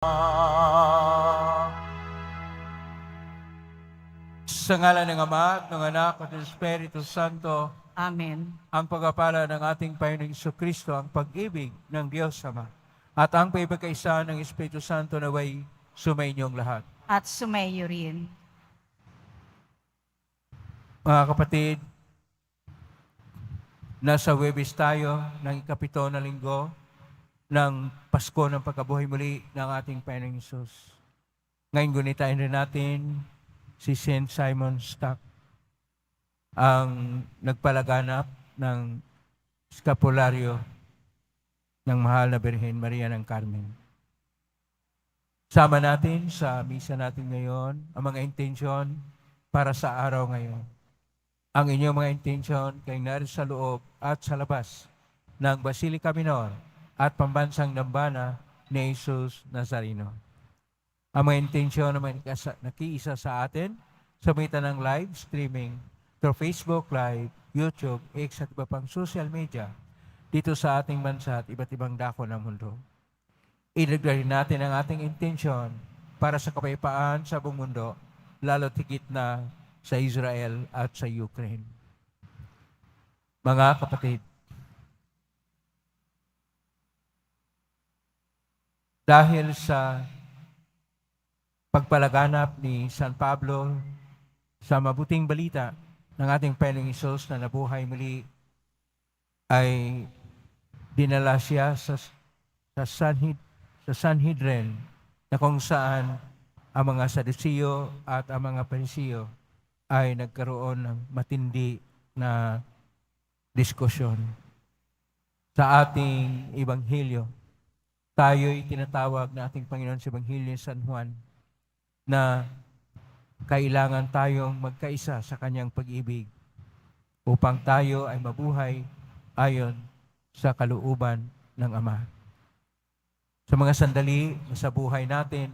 Sa ngalan ng Ama at ng Anak at ng Espiritu Santo, Amen. ang pagpapala ng ating Panginoong Jesucristo, ang pag-ibig ng Diyos Ama, at ang pagkakaisa ng Espiritu Santo naway sumainyong lahat. At sumayo rin. Mga kapatid, nasa Huwebes tayo ng ikapito na linggo ng Pasko ng pagkabuhay muli ng ating Panginoong Hesus. Ngayon gunitain rin natin si Saint Simon Stock, ang nagpalaganap ng eskapularyo ng mahal na Birhen Maria ng Carmen. Sama natin sa misa natin ngayon ang mga intensyon para sa araw ngayon. Ang inyong mga intensyon kay nari sa loob at sa labas ng Basilica Minor at pambansang dambana ni Jesus Nazareno. Ang mga intensyon na may nakiisa sa atin sa mitan ng live streaming through Facebook Live, YouTube, X at iba pang social media dito sa ating bansa at iba't ibang dako ng mundo. Ilagay natin ang ating intensyon para sa kapayapaan sa buong mundo, lalo tigit na sa Israel at sa Ukraine. Mga kapatid, dahil sa pagpalaganap ni San Pablo sa mabuting balita ng ating Panginoong Hesus na nabuhay muli, ay dinala siya sa Sanhedrin na kung saan ang mga Sadusiyo at ang mga Parisiyo ay nagkaroon ng matindi na diskusyon. Sa ating Ebanghelyo, tayo'y tinatawag na ating Panginoon sa Ebanghelyo ni San Juan na kailangan tayong magkaisa sa kanyang pag-ibig upang tayo ay mabuhay ayon sa kalooban ng Ama. Sa mga sandali sa buhay natin,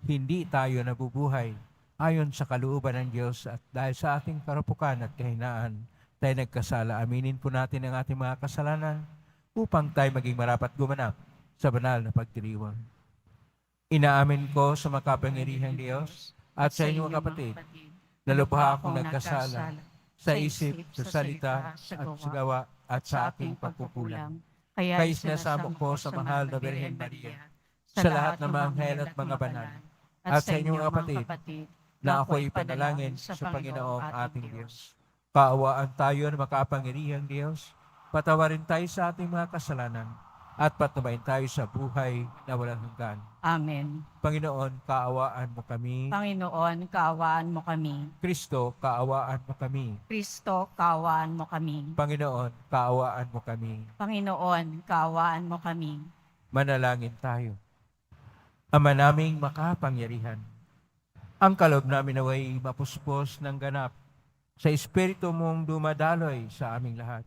hindi tayo nabubuhay ayon sa kalooban ng Diyos at dahil sa ating karapukan at kahinaan, tayo nagkasala. Aminin po natin ang ating mga kasalanan upang tayo maging marapat gumanap sa banal na pagdiriwang. Inaamin ko sa makapangyarihang Diyos at sa inyong kapatid na lubha akong nagkasala sa isip, sa salita, at sa gawa at sa aking pagkukulang. Kaya isinasamo ko sa mahal na Birhen Maria, sa lahat ng mga anghel at mga banal, at sa inyong kapatid na ako'y ipanalangin sa Panginoong ating Diyos. Kaawaan tayo ng makapangyarihang Diyos, patawarin tayo sa ating mga kasalanan, at patnubayan tayo sa buhay na walang hanggan. Amen. Panginoon, kaawaan mo kami. Panginoon, kaawaan mo kami. Kristo, kaawaan mo kami. Kristo, kaawaan mo kami. Panginoon, kaawaan mo kami. Panginoon, kaawaan mo kami. Manalangin tayo. Ama naming makapangyarihan, ang kaloob namin naway mapuspos ng ganap sa Espiritu mong dumadaloy sa aming lahat,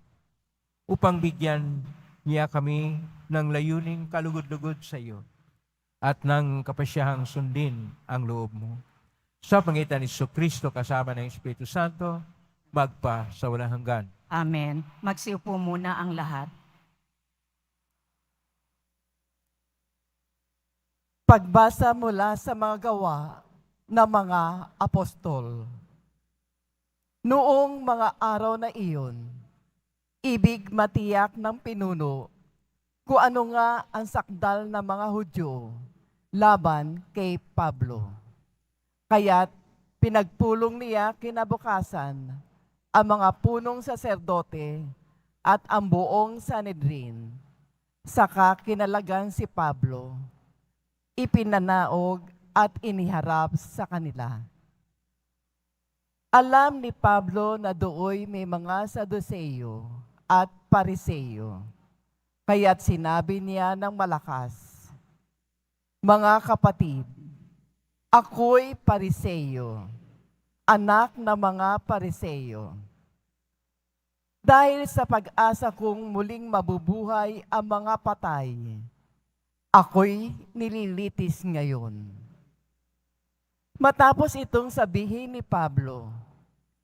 upang bigyan niya kami ng layuning kalugod-lugod sa iyo at ng kapasyahang sundin ang loob mo. Sa pangitan ni Jesucristo kasama ng Espiritu Santo, magpa sa walang hanggan. Amen. Magsiupo muna ang lahat. Pagbasa mula sa mga gawa ng mga apostol. Noong mga araw na iyon, ibig matiyak ng pinuno kung ano nga ang sakdal ng mga Hudyo laban kay Pablo. Kaya't pinagpulong niya kinabukasan ang mga punong saserdote at ang buong Sanhedrin. Saka kinalagan si Pablo, ipinanaog at iniharap sa kanila. Alam ni Pablo na dooy may mga Saduseyo at Pariseyo, kaya't sinabi niya ng malakas, "Mga kapatid, ako'y Pariseyo, anak ng mga Pariseyo. Dahil sa pag-asa kong muling mabubuhay ang mga patay, ako'y nililitis ngayon." Matapos itong sabihin ni Pablo,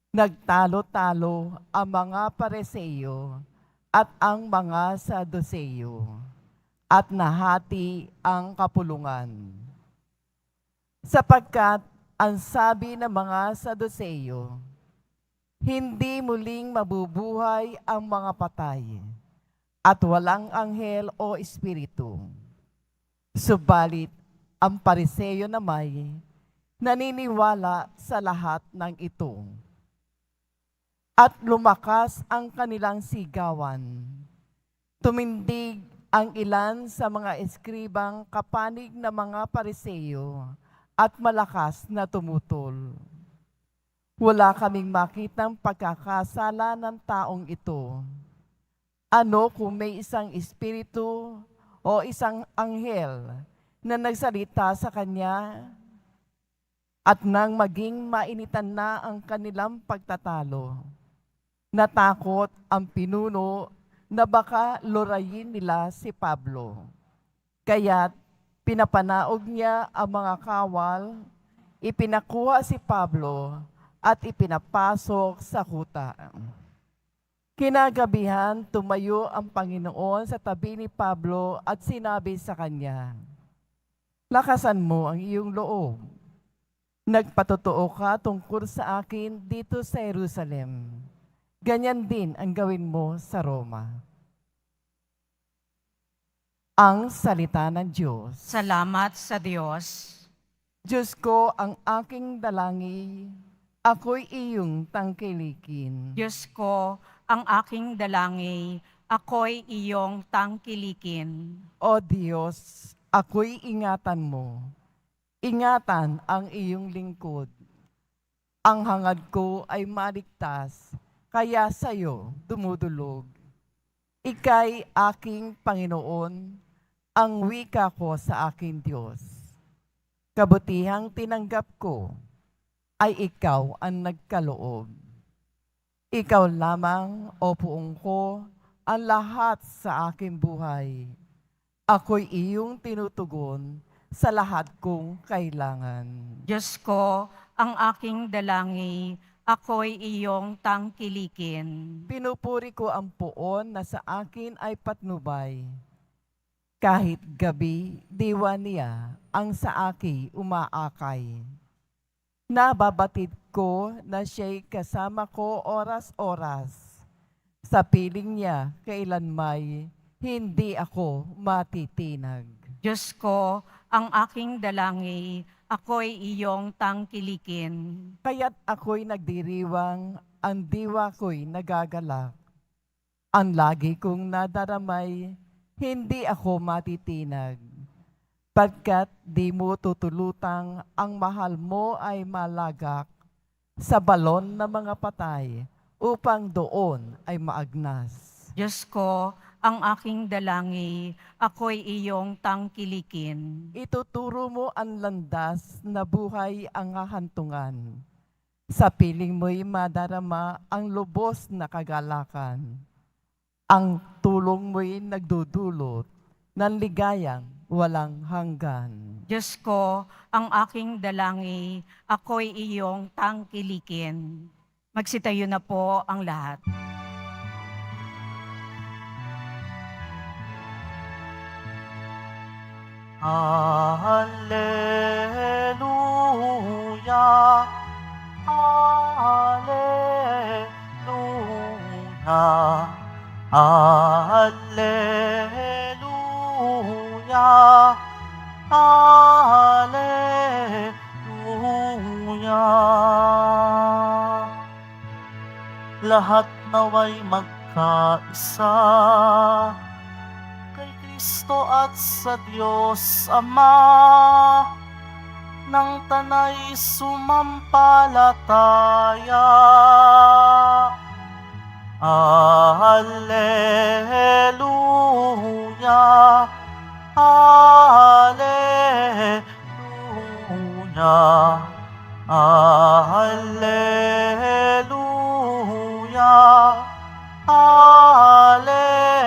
nagtalo-talo ang mga Pariseyo at ang mga Saduseyo at nahati ang kapulungan. Sapagkat ang sabi ng mga Saduseyo, hindi muling mabubuhay ang mga patay at walang anghel o espiritu. Subalit, ang Pariseyo naman naniniwala sa lahat ng ito. At lumakas ang kanilang sigawan. Tumindig ang ilan sa mga eskribang kapanig na mga Pariseyo at malakas na tumutol. Wala kaming makitang pagkakasala ng taong ito. Ano kung may isang espiritu o isang anghel na nagsalita sa kanya at nang maging mainitan na ang kanilang pagtatalo, natakot ang pinuno na baka lurayin nila si Pablo. Kaya't pinapanaog niya ang mga kawal, ipinakuha si Pablo at ipinapasok sa kuta. Kinagabihan, tumayo ang Panginoon sa tabi ni Pablo at sinabi sa kanya, "Lakasan mo ang iyong loob. Nagpatotoo ka tungkol sa akin dito sa Jerusalem. Ganyan din ang gawin mo sa Roma." Ang salita ng Diyos. Salamat sa Diyos. Diyos ko, ang aking dalangin, ako'y iyong tangkilikin. Diyos ko, ang aking dalangin, ako'y iyong tangkilikin. O Diyos, ako'y ingatan mo. Ingatan ang iyong lingkod. Ang hangad ko ay maligtas, kaya sa'yo dumudulog. Ika'y aking Panginoon, ang wika ko sa aking Diyos. Kabutihang tinanggap ko ay ikaw ang nagkaloob. Ikaw lamang, o puong ko, ang lahat sa aking buhay. Ako'y iyong tinutugon sa lahat kong kailangan. Diyos ko, ang aking dalangin, ako'y iyong tangkilikin. Pinupuri ko ang puon na sa akin ay patnubay. Kahit gabi, diwa niya ang sa akin umaakay. Nababatid ko na siya'y kasama ko oras-oras. Sa piling niya, kailanmay, hindi ako matitinag. Diyos ko, ang aking dalangin, ako'y iyong tangkilikin. Kaya't ako'y nagdiriwang, ang diwa ko'y nagagalak. Ang lagi kong nadaramay, hindi ako matitinag. Pagkat di mo tutulutang ang mahal mo ay malagak sa balon ng mga patay upang doon ay maagnas. Diyos ko, ang aking dalangin, ako'y iyong tangkilikin. Ituturo mo ang landas na buhay ang hahantungan. Sa piling mo'y madarama ang lubos na kagalakan. Ang tulong mo'y nagdudulot ng ligayang walang hanggan. Diyos ko, ang aking dalangin, ako'y iyong tangkilikin. Magsitayo na po ang lahat. Alleluia, Alleluia, Alleluia, Alleluia. Lahat naway magkaisa kay Kristo at sa Diyos Ama, nang tanay sumampalataya. Alleluia, Alleluia, Alleluia, Alleluia.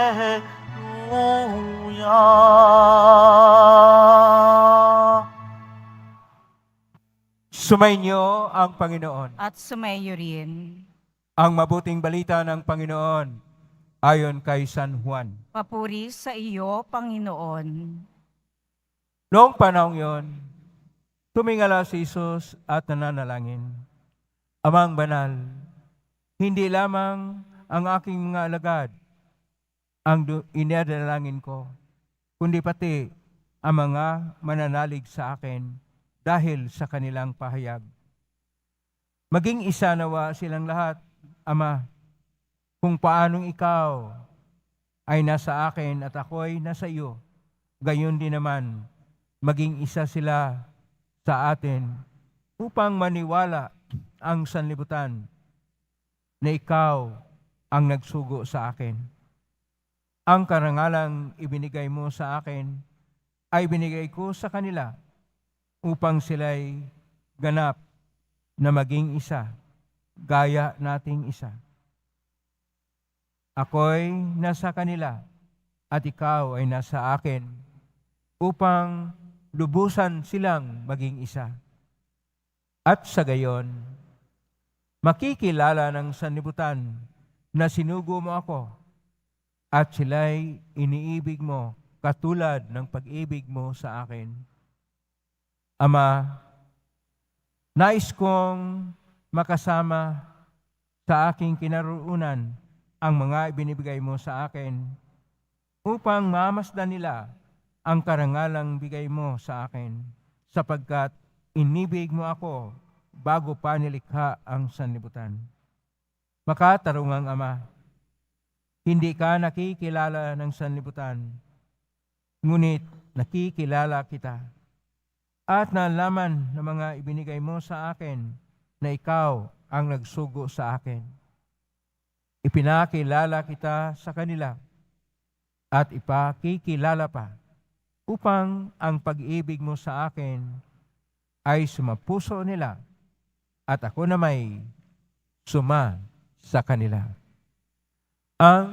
Sumainyo ang Panginoon. At sumayo rin. Ang mabuting balita ng Panginoon ayon kay San Juan. Papuri sa iyo, Panginoon. Noong panahon yon, Tumingala si Jesus at nananalangin. Amang banal, hindi lamang ang aking mga alagad ang inadalangin ko, kundi pati ang mga mananalig sa akin dahil sa kanilang pahayag. Maging isa nawa silang lahat, Ama, kung paanong ikaw ay nasa akin at ako'y nasa iyo, gayon din naman maging isa sila sa atin upang maniwala ang sanlibutan na ikaw ang nagsugo sa akin. Ang karangalang ibinigay mo sa akin ay binigay ko sa kanila upang sila'y ganap na maging isa, gaya nating isa. Ako'y nasa kanila at ikaw ay nasa akin upang lubusan silang maging isa. At sa gayon, makikilala ng sanlibutan na sinugo mo ako at sila'y iniibig mo katulad ng pag-ibig mo sa akin. Ama, nais kong makasama sa aking kinaroonan ang mga ibinibigay mo sa akin upang mamasdan nila ang karangalang bigay mo sa akin sapagkat inibig mo ako bago pa nilikha ang sanlibutan. Makatarungang Ama, hindi ka nakikilala ng sanlibutan, ngunit nakikilala kita. At nalaman ng mga ibinigay mo sa akin na ikaw ang nagsugo sa akin. Ipinakilala kita sa kanila at ipakikilala pa upang ang pag-ibig mo sa akin ay sumapuso nila at ako na may suma sa kanila. Ang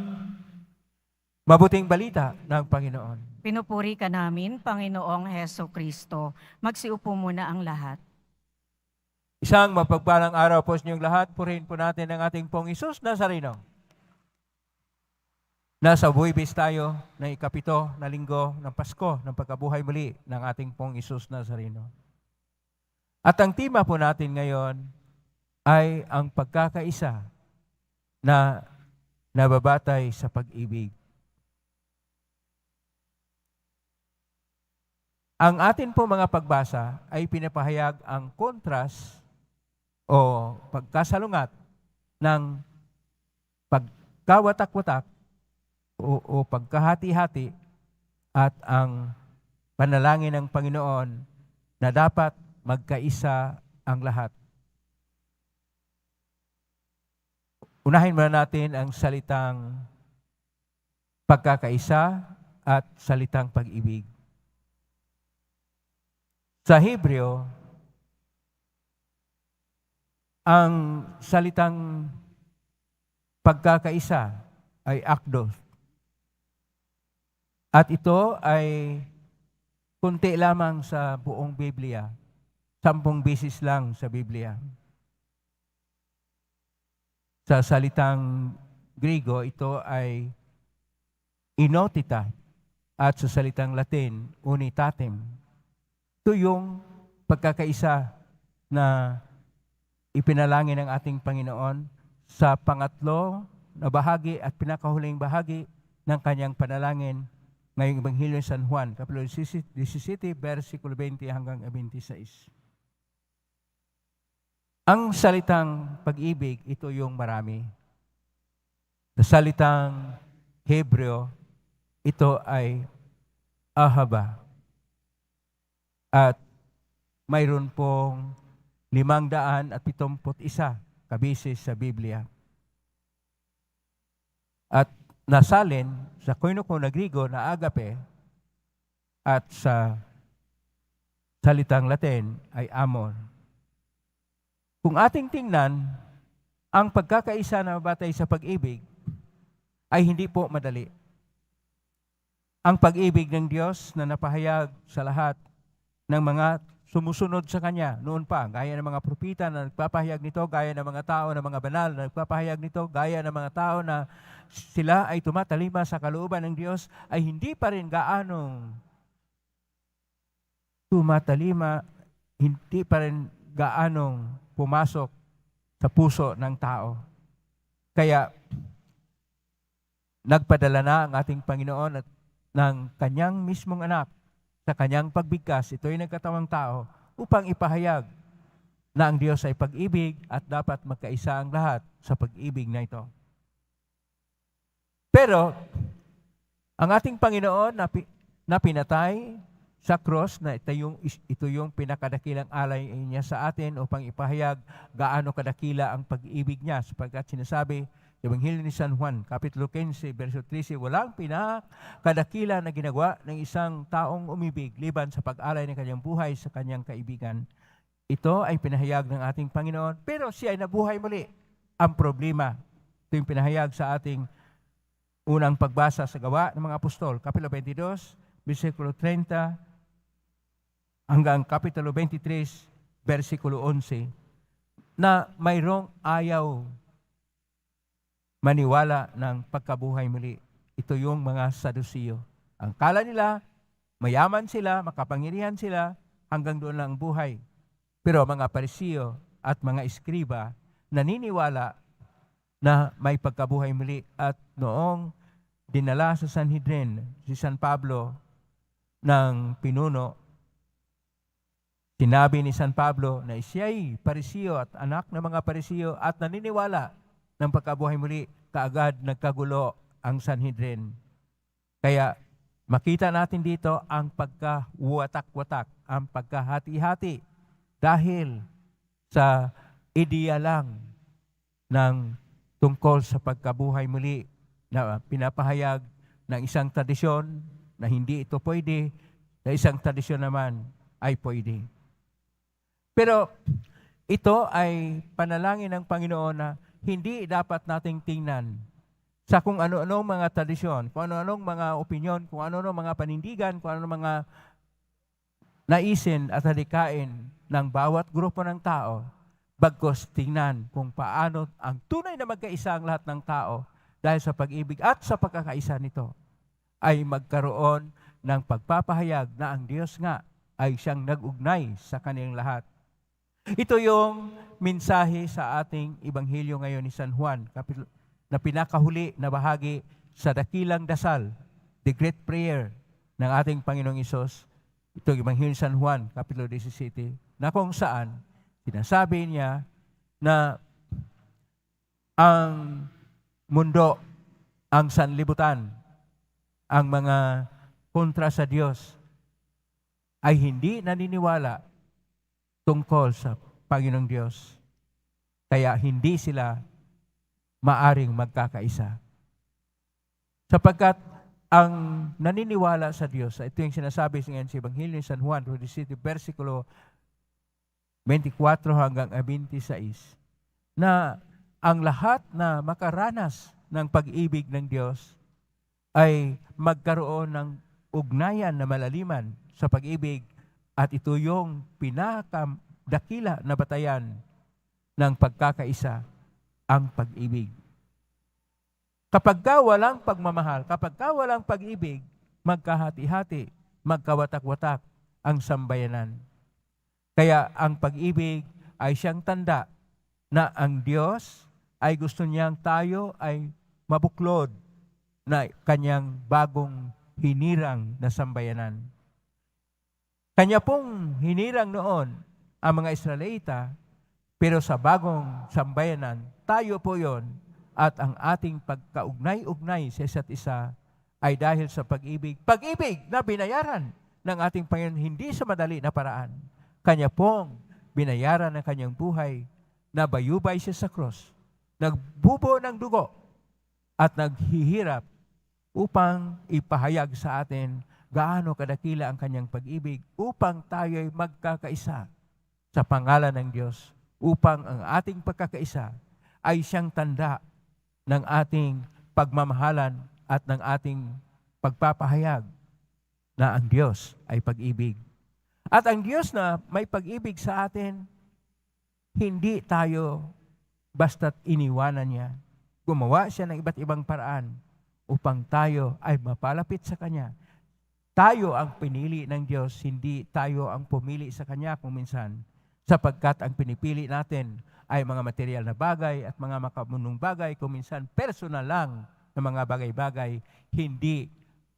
mabuting balita ng Panginoon. Pinupuri ka namin, Panginoong Heso Kristo. Magsiupo muna ang lahat. Isang mapagpalang araw po sa inyong lahat. Purihin po natin ang ating pong Isus Nazareno. Nasa Buwibis tayo ng ikapito na linggo ng Pasko ng pagkabuhay muli ng ating pong Isus Nazareno. At ang tema po natin ngayon ay ang pagkakaisa na nababatay sa pag-ibig. Ang atin po mga pagbasa ay pinapahayag ang kontras o pagkasalungat ng pagkawatak-watak o pagkahati-hati at ang panalangin ng Panginoon na dapat magkaisa ang lahat. Unahin muna natin ang salitang pagkakaisa at salitang pag-ibig. Sa Hebreo, ang salitang pagkakaisa ay akdos. At ito ay kunti lamang sa buong Biblia. 10 beses lang sa Biblia. Sa salitang Griego, ito ay inotita at sa salitang Latin, unitatem. Ito yung pagkakaisa na ipinalangin ng ating Panginoon sa pangatlo na bahagi at pinakahuling bahagi ng kanyang panalangin ngayong Ebanghelyo ng San Juan, Kapitulo 17, versikulo 20 hanggang 26. Ang salitang pag-ibig, ito yung marami. Sa salitang Hebreo, ito ay ahaba. At mayroon pong 571 kabisis sa Biblia. At nasalin sa koinoko na Griego na agape at sa salitang Latin ay amor. Kung ating tingnan, ang pagkakaisa na batay sa pag-ibig ay hindi po madali. Ang pag-ibig ng Diyos na napahayag sa lahat ng mga sumusunod sa Kanya noon pa, gaya ng mga propita na nagpapahayag nito, gaya ng mga tao na mga banal na nagpapahayag nito, gaya ng mga tao na sila ay tumatalima sa kalooban ng Diyos, ay hindi pa rin gaanong tumatalima hindi pa rin gaanong pumasok sa puso ng tao. Kaya nagpadala na ang ating Panginoon at ng kanyang mismong anak sa kanyang pagbigkas, ito'y nagkatawang tao, upang ipahayag na ang Diyos ay pag-ibig at dapat magkaisa ang lahat sa pag-ibig na ito. Pero, ang ating Panginoon na pinatay sa cross, na ito yung pinakadakilang alay niya sa atin upang ipahayag gaano kadakila ang pag-ibig niya, sapagkat sinasabi sa Ebanghelyo ni San Juan, Kapitulo 15, verso 13, walang pinakadakila na ginagawa ng isang taong umibig liban sa pag-alay ng kanyang buhay sa kanyang kaibigan. Ito ay pinahayag ng ating Panginoon, pero siya ay nabuhay muli. Ang problema, ito yung pinahayag sa ating unang pagbasa sa Gawa ng mga Apostol, Kapitulo 22, versikulo 30, hanggang Kapitulo 23, versikulo 11, na mayroong ayaw maniwala ng pagkabuhay muli. Ito yung mga Sadusiyo. Ang kala nila, mayaman sila, makapangyarihan sila, hanggang doon lang ang buhay. Pero mga Parisiyo at mga Eskriba naniniwala na may pagkabuhay muli. At noong dinala sa Sanhedrin si San Pablo ng pinuno, sinabi ni San Pablo na siya'y Parisiyo at anak ng mga Parisiyo at naniniwala ng pagkabuhay muli, kaagad nagkagulo ang Sanhedrin. Kaya makita natin dito ang pagkawatak-watak, ang pagkahati-hati dahil sa ideya lang ng tungkol sa pagkabuhay muli na pinapahayag ng isang tradisyon na hindi ito pwede, na isang tradisyon naman ay pwede. Pero ito ay panalangin ng Panginoon na hindi dapat nating tingnan sa kung ano-anong mga tradisyon, kung ano-anong mga opinyon, kung ano-anong mga panindigan, kung ano-anong mga naisin at halikain ng bawat grupo ng tao, bagkus tingnan kung paano ang tunay na magkaisa ang lahat ng tao dahil sa pag-ibig at sa pagkakaisa nito ay magkaroon ng pagpapahayag na ang Diyos nga ay siyang nag-ugnay sa kanilang lahat. Ito yung mensahe sa ating Ebanghelyo ngayon ni San Juan, na pinakahuli na bahagi sa dakilang dasal, the great prayer ng ating Panginoong Hesus. Ito yung Ebanghelyo ni San Juan, Kapitulo 17, na kung saan sinasabi niya na ang mundo, ang sanlibutan, ang mga kontra sa Diyos ay hindi naniniwala tungkol sa Panginoong Diyos. Kaya hindi sila maaring magkakaisa. Sapagkat ang naniniwala sa Diyos, ito yung sinasabi ngayon sa Ebanghelyo ni San Juan, versikulo 24 hanggang 26, na ang lahat na makaranas ng pag-ibig ng Diyos ay magkaroon ng ugnayan na malaliman sa pag-ibig. At ito yung pinakadakila na batayan ng pagkakaisa, ang pag-ibig. Kapag ka walang pagmamahal, kapag ka walang pag-ibig, magkahati-hati, magkawatak-watak ang sambayanan. Kaya ang pag-ibig ay siyang tanda na ang Diyos ay gusto niyang tayo ay mabuklod na kanyang bagong hinirang na sambayanan. Kanya pong hinirang noon ang mga Israelita, pero sa bagong sambayanan, tayo po yon, at ang ating pagkaugnay-ugnay sa isa't isa ay dahil sa pag-ibig. Pag-ibig na binayaran ng ating Panginoon hindi sa madali na paraan. Kanya pong binayaran ng kanyang buhay na bayubay siya sa cross, nagbubo ng dugo at naghihirap upang ipahayag sa atin gaano kadakila ang kanyang pag-ibig upang tayo'y magkakaisa sa pangalan ng Diyos, upang ang ating pagkakaisa ay siyang tanda ng ating pagmamahalan at ng ating pagpapahayag na ang Diyos ay pag-ibig. At ang Diyos na may pag-ibig sa atin, hindi tayo basta't iniwanan niya. Gumawa siya ng iba't ibang paraan upang tayo ay mapalapit sa Kanya. tayo ang pinili ng Diyos, hindi tayo ang pumili sa Kanya kung minsan, sapagkat ang pinipili natin ay mga material na bagay at mga makamunong bagay, kung minsan personal lang na mga bagay-bagay, hindi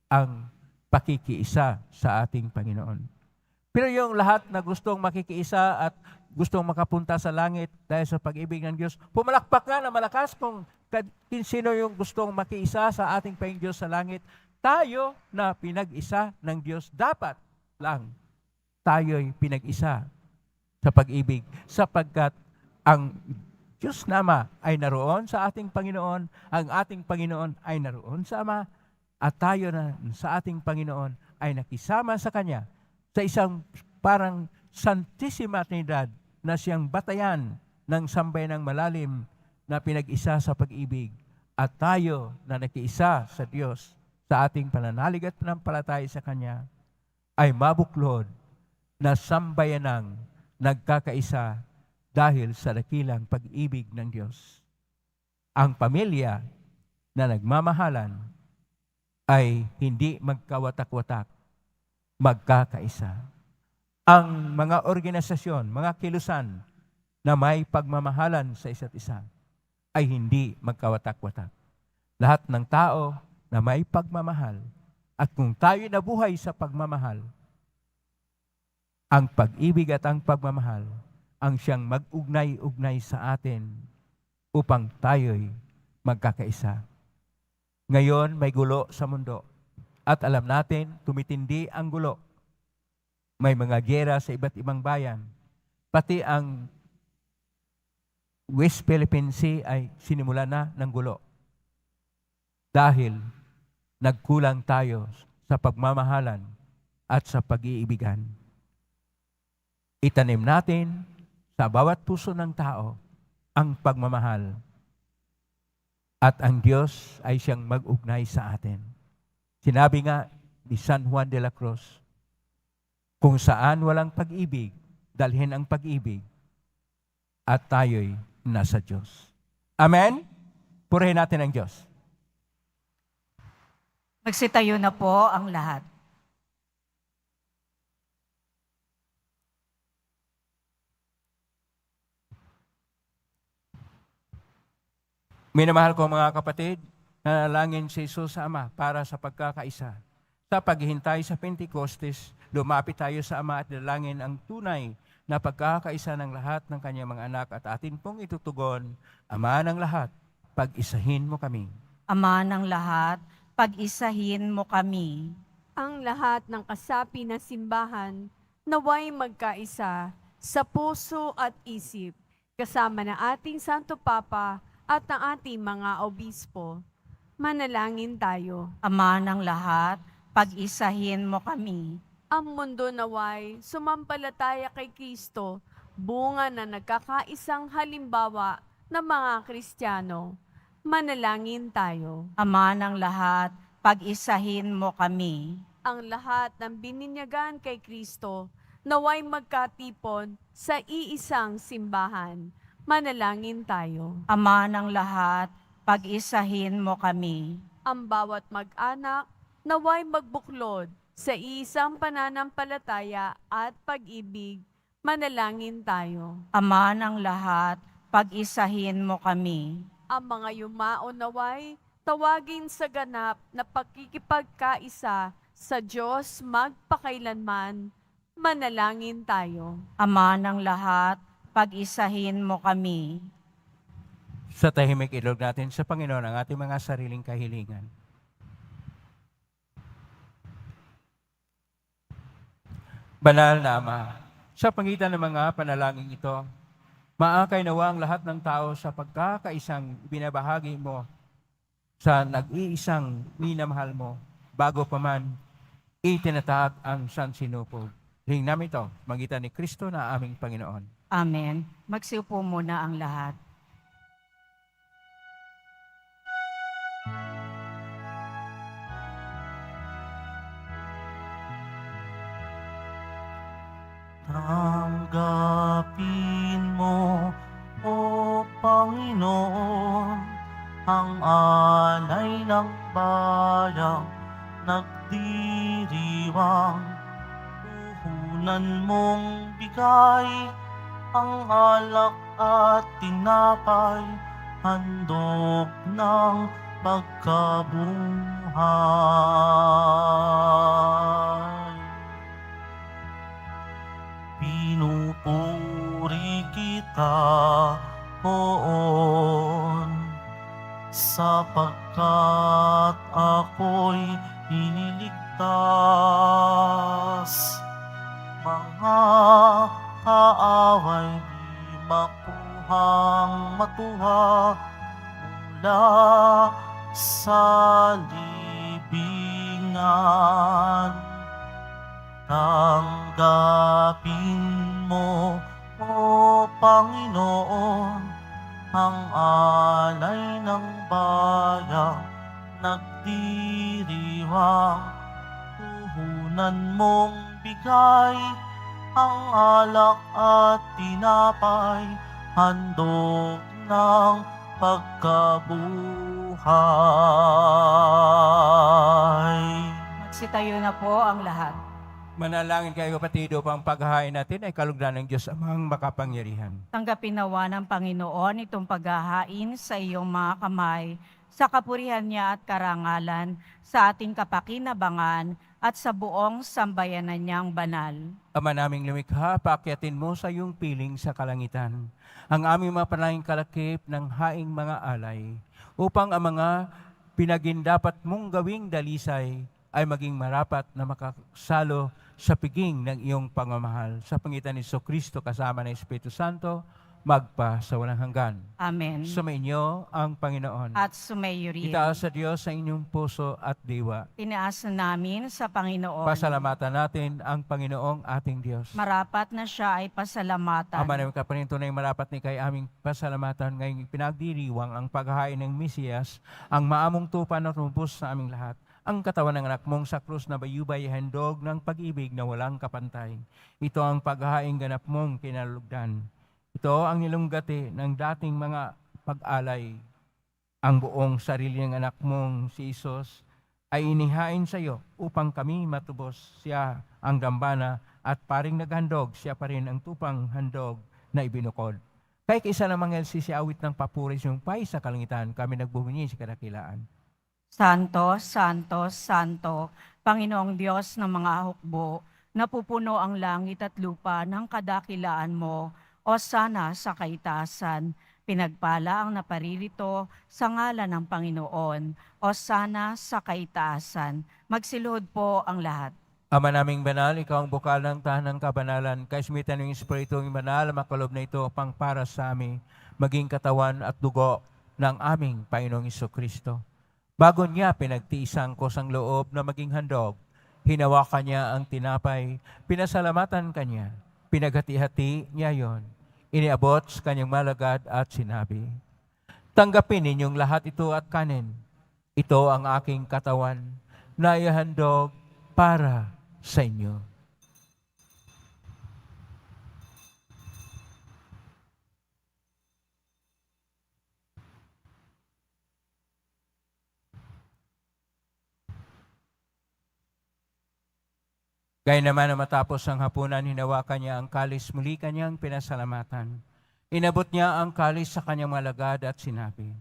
ang pakikiisa sa ating Panginoon. Pero yung lahat na gustong makikiisa at gustong makapunta sa langit dahil sa pag-ibig ng Diyos, pumalakpak nga na malakas kung sino yung gustong makiisa sa ating Panginoon Diyos sa langit. Tayo na pinag-isa ng Diyos, dapat lang tayo'y pinag-isa sa pag-ibig, sapagkat ang Diyos na Ama ay naroon sa ating Panginoon, ang ating Panginoon ay naroon sa Ama, at tayo na sa ating Panginoon ay nakisama sa Kanya sa isang parang Santissima Trinidad na siyang batayan ng sambayanang malalim na pinag-isa sa pag-ibig, at tayo na nakiisa sa Diyos sa ating pananalig at panampalataya sa Kanya ay mabuklod na sambayanang nagkakaisa dahil sa dakilang pag-ibig ng Diyos. Ang pamilya na nagmamahalan ay hindi magkawatak-watak, magkakaisa. Ang mga organisasyon, mga kilusan na may pagmamahalan sa isa't isa ay hindi magkawatak-watak. Lahat ng tao na may pagmamahal, at kung tayo nabuhay sa pagmamahal, ang pag-ibig at ang pagmamahal ang siyang mag-ugnay-ugnay sa atin upang tayo'y magkakaisa. Ngayon may gulo sa mundo at alam natin tumitindi ang gulo. May mga giyera sa iba't ibang bayan. Pati ang West Philippine Sea ay sinimula na ng gulo. Dahil nagkulang tayo sa pagmamahalan at sa pag-iibigan. Itanim natin sa bawat puso ng tao ang pagmamahal. At ang Diyos ay siyang mag-ugnay sa atin. Sinabi nga ni San Juan de la Cruz, kung saan walang pag-ibig, dalhin ang pag-ibig, at tayo'y nasa Diyos. Amen? Purihin natin ang Diyos. Magsitayo na po ang lahat. Minamahal ko mga kapatid, nanalangin si Jesus sa Ama para sa pagkakaisa. Sa paghihintay sa Pentecostes, lumapit tayo sa Ama at dalangin ang tunay na pagkakaisa ng lahat ng kanyang mga anak, at atin pong itutugon, Ama ng lahat, pag-isahin mo kami. Ama ng lahat, pag-isahin mo kami. Ang lahat ng kasapi na simbahan naway magkaisa sa puso at isip, kasama na ating Santo Papa at ng ating mga obispo. Manalangin tayo. Ama ng lahat, pag-isahin mo kami. Ang mundo naway sumampalataya kay Kristo, bunga na nagkakaisang halimbawa ng mga Kristiyano. Manalangin tayo. Ama ng lahat, pag-isahin mo kami. Ang lahat ng bininyagan kay Kristo naway magkatipon sa iisang simbahan. Manalangin tayo. Ama ng lahat, pag-isahin mo kami. Ang bawat mag-anak naway magbuklod sa isang pananampalataya at pag-ibig. Manalangin tayo. Ama ng lahat, pag-isahin mo kami. Ang mga yumao naway tawagin sa ganap na pagkikipagkaisa sa Diyos magpakailanman. Manalangin tayo. Ama ng lahat, pag-isahin mo kami. Sa tahimik ilog natin sa Panginoon ang ating mga sariling kahilingan. Banal na Ama, sa pangitan ng mga panalangin ito, maakay nawa ang lahat ng tao sa pagkakaisang binabahagi mo sa nag-iisang minamahal mo, bago pa man itinatag ang sansinupog. Hing namin ito, magitan ni Kristo na aming Panginoon. Amen. Magsiupo muna ang lahat. Tanggapin mo, O Panginoon, ang alay ng bayang nagdirigma nagdiriwang, puhunan mong bigay, ang alak at tinapay, handog ng pagkabuhay. Pinupuri kita, Poon, sapagkat ako'y iniligtas. Mga kaaway di makuhang matuwa mula sa libingan. Tanggapin mo, O Panginoon, ang alay ng bayang nagdiriwang. Puhunan mong bigay, ang alak at tinapay, handog ng pagkabuhay. Magsitayo na po ang lahat. Manalangin kayo kapatid upang paghahain natin ay kalugdan ng Diyos amang makapangyarihan. Tanggapin nawa ng Panginoon itong paghahain sa iyong mga kamay, sa kapurihan niya at karangalan, sa ating kapakinabangan at sa buong sambayanan niyang banal. Ama naming lumikha, paakyatin mo sa iyong piling sa kalangitan ang aming mga panalangin kalakip ng haing mga alay, upang ang mga pinagindapat mong gawing dalisay ay maging marapat na makasalo sa piging ng iyong pagmamahal. Sa pangitan ni Kristo kasama ng Espiritu Santo, magpa sa walang hanggan. Amen. Sumainyo ang Panginoon. At sumayo rin. Itaas sa Diyos sa inyong puso at diwa. Tinaas na namin sa Panginoon. Pasalamatan natin ang Panginoong ating Diyos. Marapat na siya ay pasalamatan. Ama namin kapaninto na yung marapat ni kay aming pasalamatan ngayong pinagdiriwang ang paghahain ng Mesiyas, ang maamong tupan at rumpos sa aming lahat. Ang katawan ng anak mong sa krus na bayubay handog ng pag-ibig na walang kapantay. Ito ang paghahain ganap mong kinalugdan. Ito ang nilunggati ng dating mga pag-alay. Ang buong sarili ng anak mong si Isos ay inihain sa iyo upang kami matubos. Siya ang dambana at paring naghandog, siya pa rin ang tupang handog na ibinukod. Kaya isa namang sisiawit ng papuris yung pay sa kalangitan, kami nagbubunyi sa kadakilaan. Santo, Santo, Santo, Panginoong Diyos ng mga hukbo, napupuno ang langit at lupa ng kadakilaan mo, o sana sa kaitaasan. Pinagpala ang naparirito sa ngalan ng Panginoon, o sana sa kaitaasan. Magsiluhod po ang lahat. Ama naming banal, ikaw ang bukal ng tahanang kabanalan, kaismitan ng Espiritu ng banal, makalob na ito pang para sa amin, maging katawan at dugo ng aming Panginoong Kristo. Bago niya pinagtiisang ko sang loob na maging handog, hinawakan niya ang tinapay, pinasalamatan kanya, pinaghati-hati niya yon, iniabot sa kanyang malagad at sinabi, tanggapin ninyong lahat ito at kanin. Ito ang aking katawan na ihandog para sa inyo. Gaya naman na matapos ang hapunan, hinawakan niya ang kalis, muli kanyang pinasalamatan. Inabot niya ang kalis sa kanyang malagad at sinabi,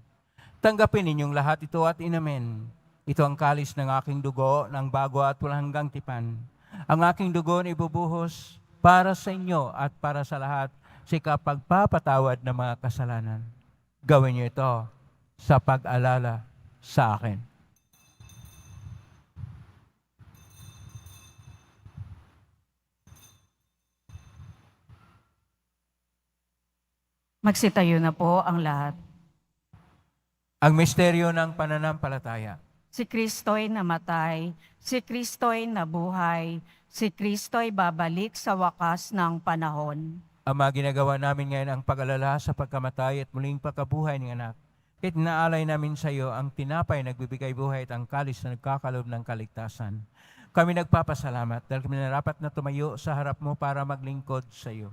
tanggapin ninyong lahat ito at inamen. Ito ang kalis ng aking dugo, ng bago at walang hanggang tipan. Ang aking dugo na ibubuhos para sa inyo at para sa lahat sa pagpapatawad ng mga kasalanan. Gawin niyo ito sa pag-alala sa akin. Magsitayo na po ang lahat. Ang misteryo ng pananampalataya. Si Kristo'y namatay, si Kristo'y nabuhay, si Kristo'y babalik sa wakas ng panahon. Ama, ginagawa namin ngayon ang pag-alala sa pagkamatay at muling pagkabuhay ng anak. Kahit naalay namin sa iyo ang tinapay nagbibigay buhay at ang kalis na nagkakalob ng kaligtasan. Kami nagpapasalamat dahil kami narapat na tumayo sa harap mo para maglingkod sa iyo.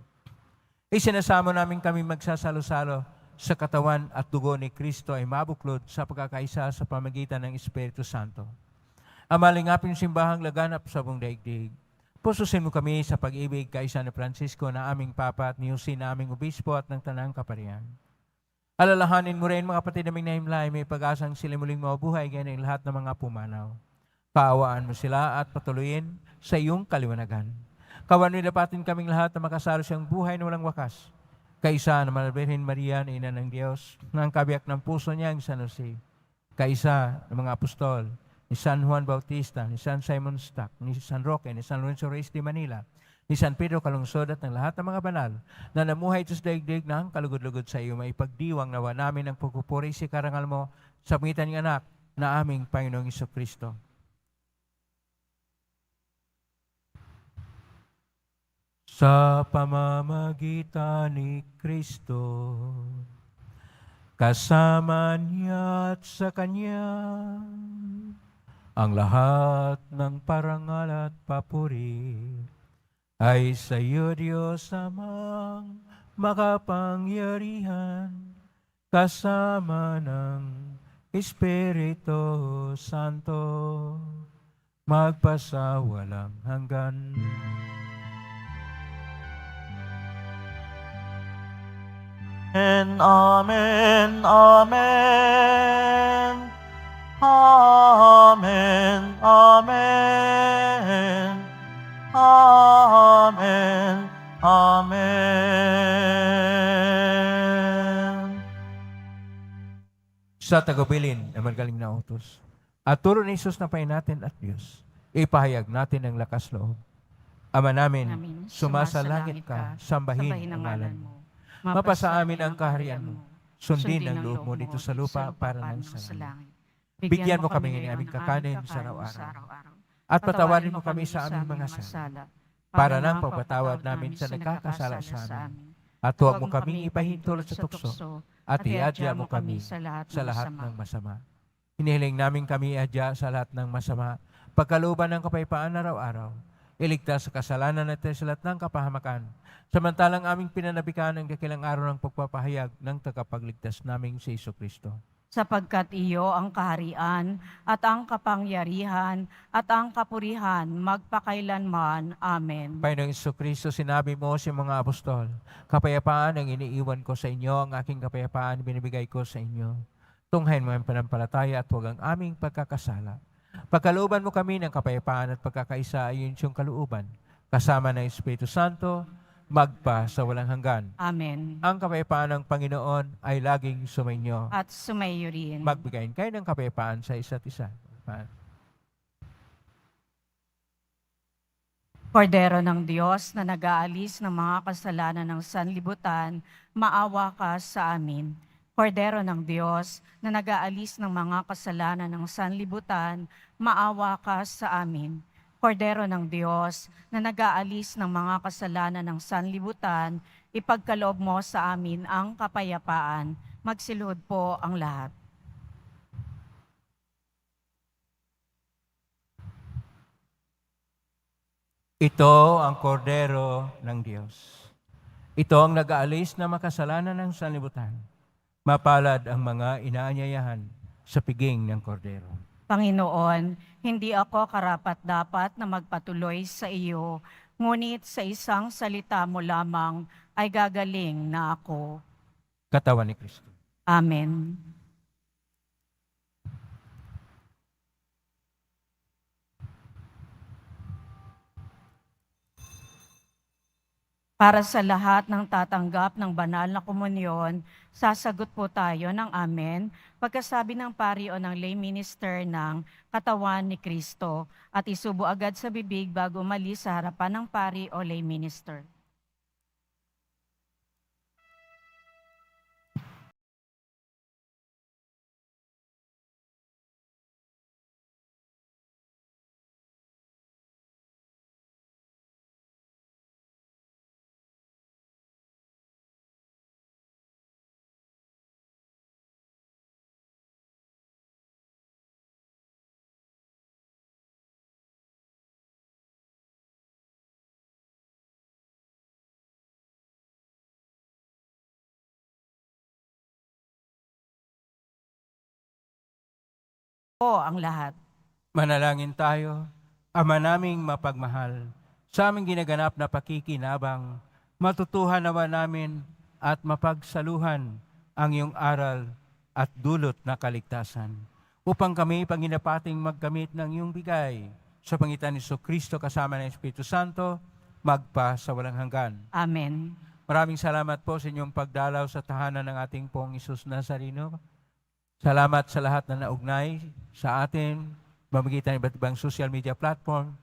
Isinasamo namin kami magsasalo-salo sa katawan at dugo ni Kristo ay mabuklod sa pagkakaisa sa pamagitan ng Espiritu Santo. Amalingapin simbahang laganap sa buong daigdig. Pususin mo kami sa pag-ibig kaisa ni Francisco na aming Papa at ni Jose na aming Obispo at ng Tanang Kaparian. Alalahanin mo rin mga kapatid naming nahimlay, may pag-asang sila muling mabuhay ganyan ang lahat ng mga pumanaw. Kaawaan mo sila at patuloyin sa iyong kaliwanagan. Kawan nilapatin kaming lahat na makasalo siyang buhay na walang wakas. Kaisa na Birhen Maria na Ina ng Diyos, na ang kabiyak ng puso niya ang San Jose. Kaisa ng mga apostol, ni San Juan Bautista, ni San Simon Stock, ni San Roque, ni San Lorenzo Reyes de Manila, ni San Pedro Calungsod at ng lahat ng mga banal na namuhay sa daigdig na ang kalugod-lugod sa iyo, maipagdiwang nawa namin ang pagpupuri si karangal mo sa pangitan ng anak na aming Panginoong Kristo. Sa pamamagitan ni Kristo, kasama niya at sa Kanya, ang lahat ng parangal at papuri ay sa iyo, Diyos Amang makapangyarihan, kasama ng Espiritu Santo, magpasawalang hanggan. And Amen, Amen. Amen, Amen. Amen, Amen. Sa tagubilin na magaling na utos, at turo ni Jesus na Panginoon natin at Diyos, ipahayag natin ang lakas loob. Ama namin, sumasalangit ka, sambahin ang ngalan mo. Mapasa amin ang kaharian mo. Sundin ang loob mo dito sa lupa para lang sa langit. Bigyan mo kami ng aming kakanin sa araw-araw. At patawarin mo kami sa aming mga sala, para nang pagpatawad namin sa nagkakasala sa amin. At huwag mo kaming ipahintulot sa tukso, at iadya mo kami sa lahat ng masama. Hinihiling namin kami iadya sa lahat ng masama, pagkalooban ng kapayapaan araw-araw, iligtas sa kasalanan at sa lahat ng kapahamakan, samantalang aming pinanabikan ang dakilang araw ng pagpapahayag ng tagapagligtas naming si Jesucristo. Sapagkat iyo ang kaharian at ang kapangyarihan at ang kapurihan magpakailanman. Amen. Panginoong Jesucristo, sinabi mo sa mga apostol, kapayapaan ang iniiwan ko sa inyo, ang aking kapayapaan binibigay ko sa inyo. Tunghayin mo ang panampalataya at huwag ang aming pagkakasala. Pagkalooban mo kami ng kapayapaan at pagkakaisa ayon siyong kalooban, kasama ng Espiritu Santo, magpa sa walang hanggan. Amen. Ang kapayapaan ng Panginoon ay laging sumainyo. At sumayo rin. Magbigayin kayo ng kapayapaan sa isa't isa. Kordero ng Diyos na nag-aalis ng mga kasalanan ng sanlibutan, maawa ka sa amin. Kordero ng Diyos na nag-aalis ng mga kasalanan ng sanlibutan, maawa ka sa amin. Kordero ng Diyos na nag-aalis ng mga kasalanan ng sanlibutan, ipagkaloob mo sa amin ang kapayapaan. Magsilhod po ang lahat. Ito ang kordero ng Diyos. Ito ang nag-aalis na makasalanan ng sanlibutan. Mapalad ang mga inaanyayahan sa piging ng kordero. Panginoon, hindi ako karapat-dapat na magpatuloy sa iyo, ngunit sa isang salita mo lamang ay gagaling na ako. Katawan ni Kristo. Amen. Para sa lahat ng tatanggap ng banal na komunyon, sasagot po tayo ng amen pagkasabi ng pari o ng lay minister ng katawan ni Kristo at isubo agad sa bibig bago umalis sa harapan ng pari o lay minister. Po ang lahat. Manalangin tayo, Ama naming mapagmahal, sa aming ginaganap na pakikinabang, matutuhan nawa namin at mapagsaluhan ang iyong aral at dulot na kaligtasan. Upang kami, Panginapating, magkamit ng iyong bigay sa pangitan ni Kristo kasama ng Espiritu Santo, magpa sa walang hanggan. Amen. Maraming salamat po sa inyong pagdalaw sa tahanan ng ating Pong Isus Nazareno. Salamat sa lahat na naugnay sa atin, mamagitan ng iba't ibang social media platform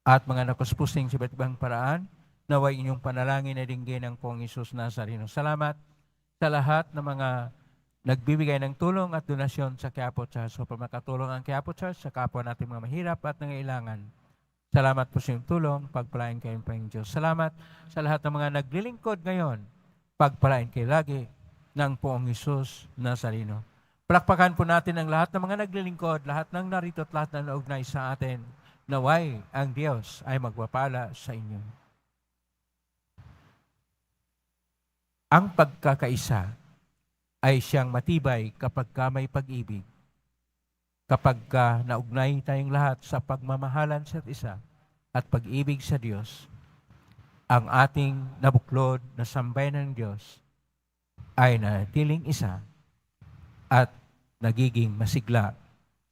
at mga nakuspusing sa iba't ibang paraan, naway inyong panalangin na dinggin ng Pong Isus Nazareno. Salamat sa lahat ng mga nagbibigay ng tulong at donasyon sa Quiapo Church. So, makatulong ang Quiapo Church sa kapwa natin mga mahirap at nangailangan. Salamat po sa iyong tulong, pagpalain kayong Panginoon Diyos. Salamat sa lahat ng mga naglilingkod ngayon, pagpalain kayo lagi ng Poong Isus Nazareno. Palakpakan po natin ang lahat ng mga naglilingkod, lahat ng narito at lahat ng naugnay sa atin. Naway ang Diyos ay magpapala sa inyo. Ang pagkakaisa ay siyang matibay kapag ka may pag-ibig. Kapag ka naugnay tayong lahat sa pagmamahalan sa isa at pag-ibig sa Diyos, ang ating nabuklod na sambayan ng Diyos ay nanatiling isa at nagiging masigla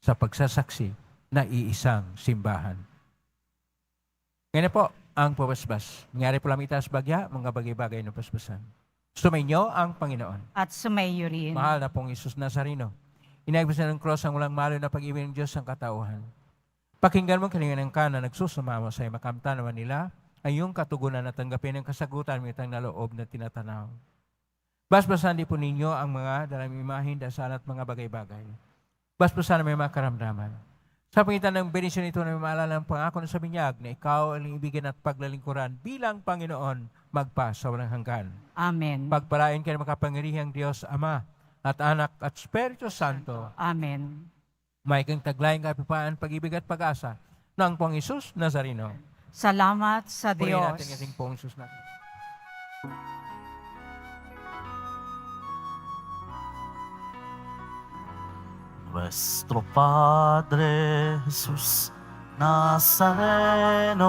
sa pagsasaksi na iisang simbahan. Ngayon po ang pabasbas. Nangyari po lang itaas bagya, mga bagay-bagay na pasbasan. Sumainyo ang Panginoon. At sumayo rin. Mahal na Pong Isus Nazareno. Inagpasan ng cross ang walang malo na pag-ibig ng Diyos ang katauhan. Pakinggan mo kalingan ka na nagsusumama sa makamta naman nila ay yung katugunan na tanggapin ng kasagutan mo itang naloob na tinatanaw. Basbasan din po ninyo ang mga dalang imahin, dasal at mga bagay-bagay. Basbasan na may mga karamdaman. Sa pangitan ng benisyon ito na may maalala ng pangako na sa binyag na ikaw ang ibigin at paglalingkuran bilang Panginoon magpa sa walang hanggan. Amen. Pagpalain ka ng makapangyarihang Diyos, Ama, at Anak at Espiritu Santo. Amen. May kang taglayang kapipaan, pag-ibig at pag-asa ng Pong Isus Nazareno. Salamat sa Purihin Diyos. natin ang ating Pong Isus natin. Nuestro Padre Jesus Nazareno,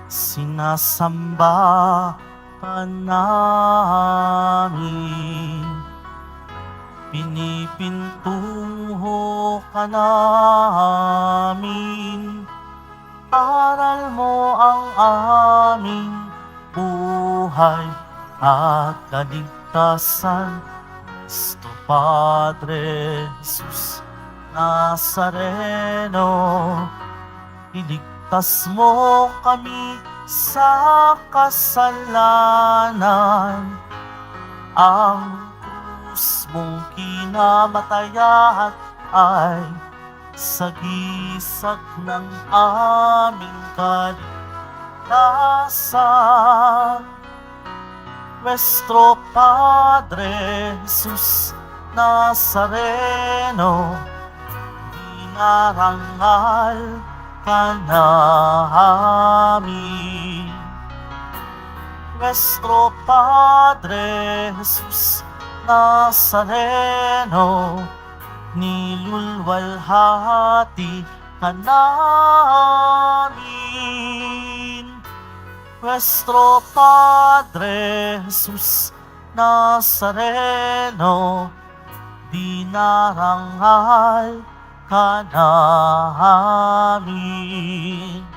sinasamba ka namin. Pinipintuho ka namin, aral mo ang aming buhay at kaligtasan. Nuestro Padre Jesus Nazareno, iligtas mo kami sa kasalanan. Ang krus mong kinamatayan ay sagisag ng aming kaligtasan. Nuestro Padre Jesus Nazareno, dinarangal ka namin. Nuestro Padre Jesus Nazareno, nilulwalhati ka namin. Nuestro Padre Jesus Nazareno, dinarangal ka namin.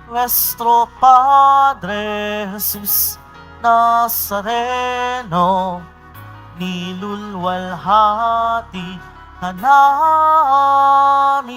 Nuestro Padre Jesus Nazareno, nilulwalhati ka namin.